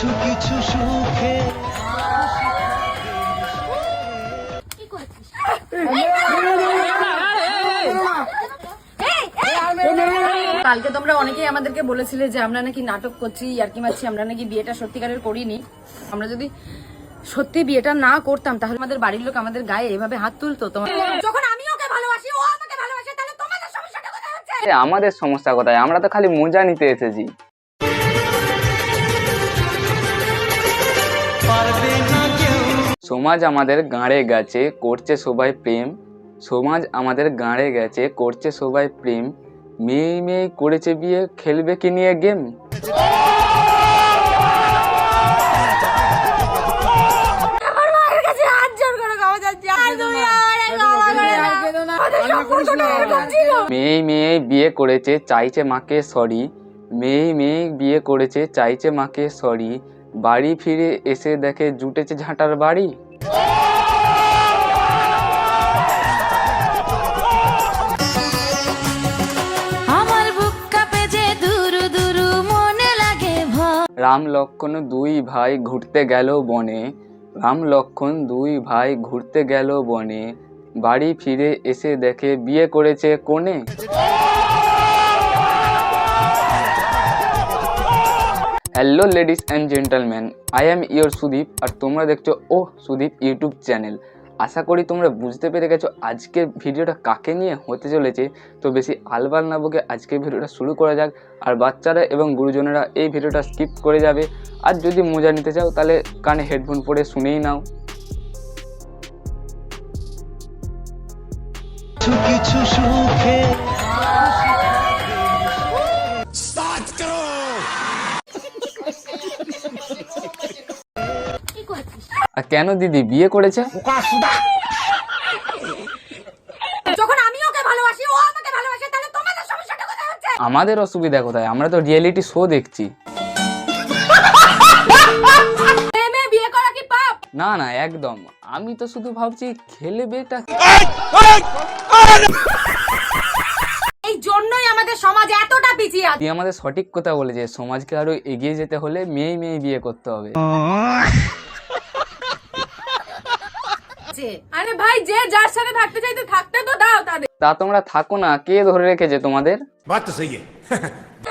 কিছু সুখে কালকে তোমরা অনেকেই আমাদেরকে বলেছিলে যে আমরা নাকি নাটক করছি, ইয়ার্কি মারছি, আমরা নাকি বিয়েটা সত্যিকারের করিনি। আমরা যদি সত্যি বিয়েটা না করতাম তাহলে আমাদের বাড়ির লোক আমাদের গায়ে এভাবে হাত তুলতো। তোমার যখন আমি ওকে ভালোবাসি, ও আমাকে ভালোবাসে, তাহলে তোমাদের সমস্যাটা কোথায় হচ্ছে? আমাদের সমস্যা কোথায়? আমরা তো খালি মজা নিতে এসেছি। সমাজ আমাদের গাঁড়ে গেছে, করছে সবাই প্রেম। সমাজ আমাদের গাঁড়ে গেছে, করছে সবাই প্রেম। মেয়ে মেয়ে করেছে বিয়ে, খেলবে কি নিয়ে গেম? মেয়ে মেয়ে বিয়ে করেছে, চাইছে মাকে সরি। মেয়ে মেয়ে বিয়ে করেছে, চাইছে মাকে সরি। বাড়ি ফিরে এসে দেখে জুটেছে ঝাঁটার বাড়ি। আমার বুক কাঁপে যে দুরু দুরু মনে লাগে ভয়। রাম লক্ষ্মণ দুই ভাই ঘুরতে গেল বনে। রাম লক্ষ্মণ দুই ভাই ঘুরতে গেল বনে। বাড়ি ফিরে এসে দেখে বিয়ে করেছে কোনে। Hello ladies and gentleman, I am your Sudip, আর তোমরা দেখছো ও সুদীপ ইউটিউব চ্যানেল। আশা করি তোমরা বুঝতে পেরে গেছো আজকের ভিডিওটা কাকে নিয়ে হতে চলেছে। তো বেশি আলবাল না বকে আজকের ভিডিওটা শুরু করা যাক। আর বাচ্চারা এবং গুরুজনেরা এই ভিডিওটা স্কিপ করে যাবে। আর যদি মজা নিতে চাও তাহলে কানে হেডফোন পরে শুনেই নাও। কিছু সুখে আর কেন দিদি বিয়ে করেছে? যখন আমি ওকে ভালোবাসি, ও আমাকে ভালোবাসে, তাহলে তোমাদের সমস্যাটা কোথায় হচ্ছে? আমাদের অসুবিধা কোথায়? আমরা তো রিয়েলিটি শো দেখছি। মেয়ে বিয়ে করা কি পাপ? না না, একদম। আমি তো শুধু ভাবছি খেলবেটা। এই জন্যই আমাদের সমাজ এতটা পিছিয়ে আছে। তুই আমাদের সঠিক কথা বলেছে, সমাজকে আরো এগিয়ে যেতে হলে মেয়ে মেয়ে বিয়ে করতে হবে। আরে ভাই, যে যার সাথে থাকতে চাইতে থাকতে তো দাও তাদের। তা তোমরা থাকো না, কে ধরে রেখেছে তোমাদের? बात तो सही है।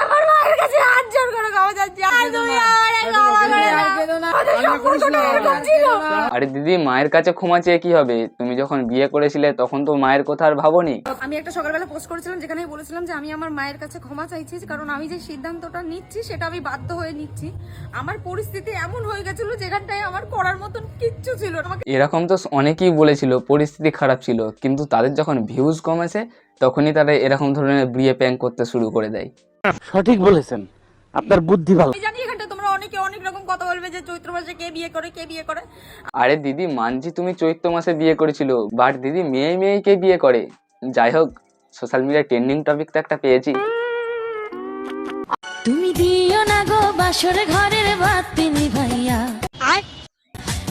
আমার মায়ের কাছে হাত জোর করে ক্ষমা চাচ্ছি। আর তুমি আমারে ক্ষমা করে দাও। আমাদের সম্পর্কটা এরকম ছিল। আরে দিদি, মায়ের কাছে ক্ষমা চেয়ে কি হবে? তুমি যখন বিয়ে করেছিলে তখন তো মায়ের কথা আর ভাবোনি। আমি একটা সকালবেলা পোস্ট করেছিলাম যেখানে আমি বলেছিলাম যে আমি আমার মায়ের কাছে ক্ষমা চাইছি, কারণ আমি যে সিদ্ধান্তটা নিচ্ছি সেটা আমি বাধ্য হয়ে নিচ্ছি। আমার পরিস্থিতি এমন হয়ে গেছিল যেখানটায় আমার করার মতন কিচ্ছু ছিল না। এরকম তো অনেকেই বলেছিল পরিস্থিতি খারাপ ছিল, কিন্তু তাদের যখন ভিউজ কম আসে তখনই তারা এরকম ধরনের বিয়ে প্র্যাঙ্ক করতে শুরু করে দেয়। সঠিক বলেছেন, আপনার বুদ্ধি ভালো। আমি জানি এখানটা তোমরা অনেকে অনেক রকম কথা বলবে যে চৈত্র মাসে কে বিয়ে করে, কে বিয়ে করে। আরে দিদি, মানছি তুমি চৈত্র মাসে বিয়ে করেছিল, বাট দিদি মেয়ে মেয়েকে বিয়ে করে। যাই হোক, সোশ্যাল মিডিয়ায় ট্রেন্ডিং টপিক তো একটা পেয়েছি। তুমি দিও না গো বাসর ঘরের বাতি নিভাইয়া,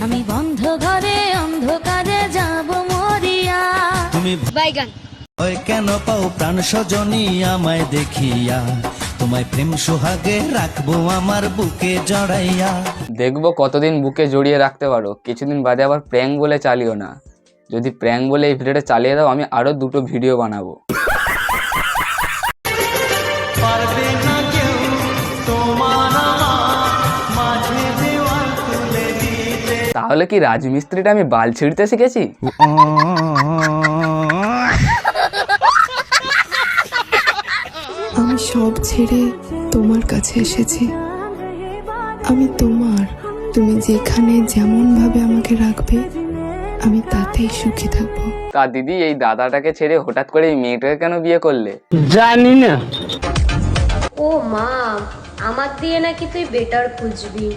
আমি বন্ধ ঘরে অন্ধকারে যাব মরিয়া। তুমি বাইগান ওই কেন পাও প্রাণ সজনী আমায় দেখিয়া, তোমায় প্রেম সোহাগে রাখবো আমার বুকে জড়াইয়া। দেখবো কতদিন বুকে জড়িয়ে রাখতে পারো। কিছুদিন বাদে আবার প্র্যাঙ্ক বলে চালিও না। যদি প্র্যাঙ্ক বলে এই ভিডিওটা চালিয়ে দাও, আমি আরো 2টো ভিডিও বানাবো। পারবে না কেউ তোমার মাঝে দেওয়াল তুলে দিতে। তাহলে কি রাজমিস্ত্রিটা আমি বাল ছিঁড়তে শিখেছি? আমি সব ছেড়ে তোমার কাছে এসেছি। আমি তোমার, তুমি যেখানে যেমন ভাবে আমাকে রাখবে আমি তাতেই সুখী থাকবো। তা দিদি, এই দাদাটাকে ছেড়ে হঠাৎ করে এই মেয়েটাকে কেন বিয়ে করলে? জানি না। ও মা, আমার দিয়ে নাকি তুই বেটার খুঁজবি।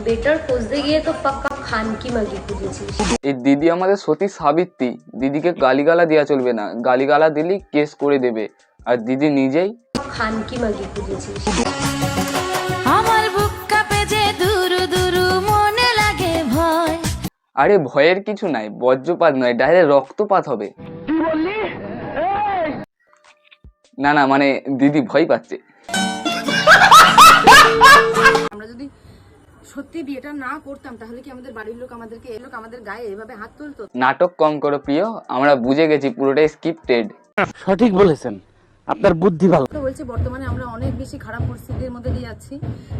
বেটার খুঁজতে গিয়ে তো পাক্কা খানকি মাগি খুঁজেছিস। এই দিদি আমাদের সতী সাবিত্রী। দিদিকে গালিগালা দেওয়া চলবে না, গালিগালা দিলেই কেস করে দেবে। আর দিদি নিজেই খানকি মাগি খুঁজেছিস। আমার বুক কাঁপে যে দুরু দুরু মনে লাগে ভয়। আরে ভয়ের কিছু নাই, বজ্রপাত নয়, ডাইরেক্ট রক্তপাত হবে। না না, মানে দিদি ভয় পাচ্ছে। আমরা যদি সত্যি বিয়েটা না করতাম তাহলে কি আমাদের বাড়ির লোক আমাদের গায়ে এভাবে হাত তুলতো? নাটক কম করো প্রিয়, আমরা বুঝে গেছি পুরোটাই স্ক্রিপ্টেড। সঠিক বলেছেন, আপনার বুদ্ধি ভালো। তো বলছি বর্তমানে আমরা অনেক বেশি খারাপ পরিস্থিতির মধ্যে দিয়ে যাচ্ছি।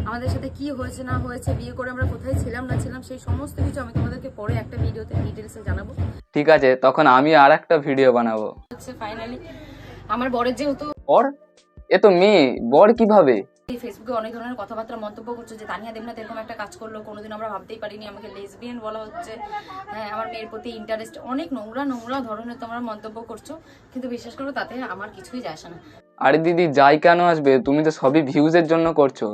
আমাদের সাথে কি হয়েছে না হয়েছে, বিয়ে করে আমরা কোথায় ছিলাম না ছিলাম, সেই সমস্ত কিছু আমি তোমাদেরকে পরে একটা ভিডিওতে ডিটেলসে জানাবো। ঠিক আছে, তখন আমি আর একটা ভিডিও বানাবো। হচ্ছে ফাইনালি আমার বরের যেহেতু বর? এ তো মেয়ে, বর কিভাবে? ফেসবুকে অনেক ধরনের কথাবার্তা মন্তব্য করছে যে তানিয়া দেবনাথ এরকম একটা কাজ করলো, কোনোদিন আমরা ভাবতেই পারিনি, আমাকে লেসবিয়ান বলা হচ্ছে, হ্যাঁ আমার মেয়ের প্রতি ইন্টারেস্ট, অনেক নোংরা নোংরা ধরনের তোমরা মন্তব্য করছো, কিন্তু বিশ্বাস করো তাতে আমার কিছুই যায় আসে না। আরে দিদি, যাই কেন আসবে, তুমি তো সবই ভিউজের জন্য করছো,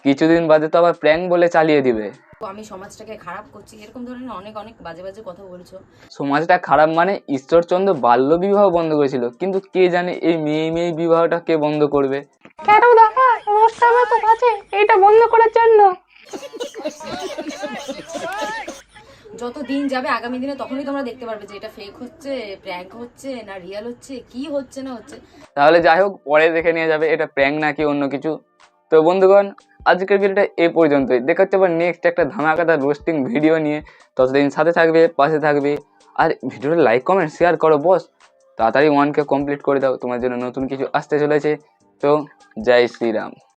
কিছুদিন বাদে তো আবার প্র্যাঙ্ক বলে চালিয়ে দিবে। তো আমি সমাজটাকে খারাপ করছি এরকম ধরনের অনেক অনেক বাজে বাজে কথা বলছো। সমাজটা খারাপ মানে ঈশ্বরচন্দ্র বাল্য বিবাহ বন্ধ করেছিল, কিন্তু কে জানে এই মেয়ে বিবাহটা কে বন্ধ করবে। কেন দাদা, সমস্যা আমার তো আছে এটা বন্ধ করার জন্য। যত দিন যাবে আগামী দিনে তখনই তোমরা দেখতে পারবে যে এটা ফেক হচ্ছে, প্র্যাঙ্ক হচ্ছে না রিয়েল হচ্ছে, কি হচ্ছে না হচ্ছে। তাহলে যাই হোক, পরে দেখে নিয়ে যাবে এটা প্র্যাঙ্ক নাকি অন্য কিছু। তো বন্ধুগণ, আজকের ভিডিওটা এই পর্যন্তই। দেখা হচ্ছে আবার নেক্সট একটা ধামাকাদার রোস্টিং ভিডিও নিয়ে। ততদিন সাথে থাকবে, পাশে থাকবে, আর ভিডিওটা লাইক কমেন্ট শেয়ার করো বস। তাড়াতাড়ি 1K কমপ্লিট করে দাও, তোমার জন্য নতুন কিছু আসতে চলেছে। তো জয় শ্রীরাম।